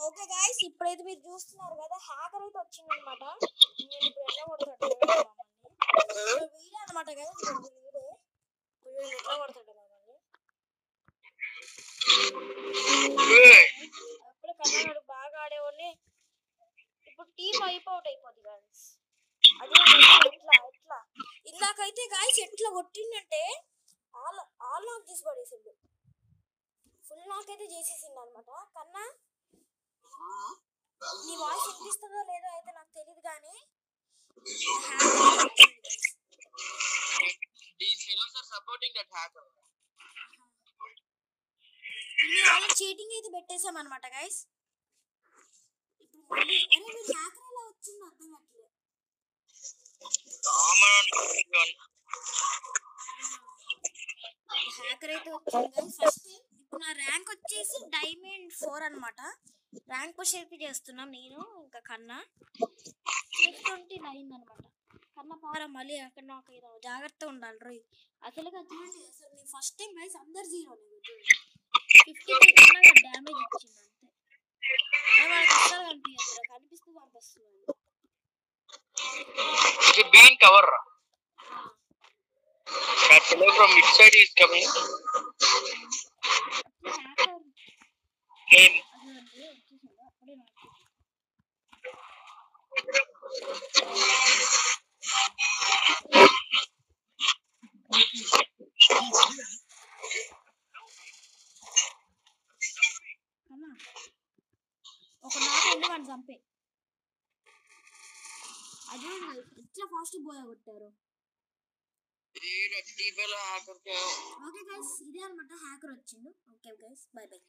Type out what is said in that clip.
Okay guys, ఇప్పుడైతే మీరు చూస్తున్నారు కదా, హ్యాకర్ అయితే వచ్చిందనమాట. నేను ఇప్పుడు ఎట్లా కొడతాడు వీడియో అనమాట గైస్, వీడియో ఎట్లా కొడతాడు మమ్మల్ని. అప్పుడు కన్నవాడు బాగా ఆడేవాడిని. ఇప్పుడు టీమ్ అవుట్ అయిపోద్ది గైస్. అదే ఎట్లా ఇందాకైతే గాయస్ ఎట్లా కొట్టిండంటే ఆల్ నాక్ చేసి పడేసిండు. ఫుల్ నాక్ అయితే చేసేసిండు అనమాట. కన్నా నీ వాయిస్ వినిపిస్తుందో లేదో అయితే నాకు తెలియదు కానీ చీటింగ్ అయితే పెట్టేసాం అనమాట గైస్. ఇప్పుడు మళ్ళీ మీరు హ్యాకర్ ఎలా వచ్చిందో అర్థం కావట్లేదు. హ్యాకర్ అయితే వచ్చింది గైస్. ఫస్ట్ ఇప్పుడు నా ర్యాంక్ వచ్చేసి డైమండ్ 4 అనమాట. ర్యాంక్ పుష్ అయితే చేస్తున్నాం నేను ఇంకా కన్నా. 629 అనమాట. కన్నా పారా మళ్ళీ అక్కడ నాకు ఏదో జాగ్రత్త ఉండాలి రోయ్. అసలుగా చూడండి, అసలు నేను ఫస్ట్ టైం గైస్ అందరు 0 50 కన్నా డ్యామేజ్ ఇచ్చింది అంతే. వాళ్ళకి అసలు కనిపించదు, కనిపిస్తే పంపిస్తున్నాను. That fellow from which side is coming? Him. ఒక నాకండి వాడిని చంపే. అదే ఎట్లా ఫాస్ట్ పోయా కొట్టారు. ఓకే గైస్, ఇదే అనమాట హ్యాకర్ వచ్చిండు. Okay guys, by by.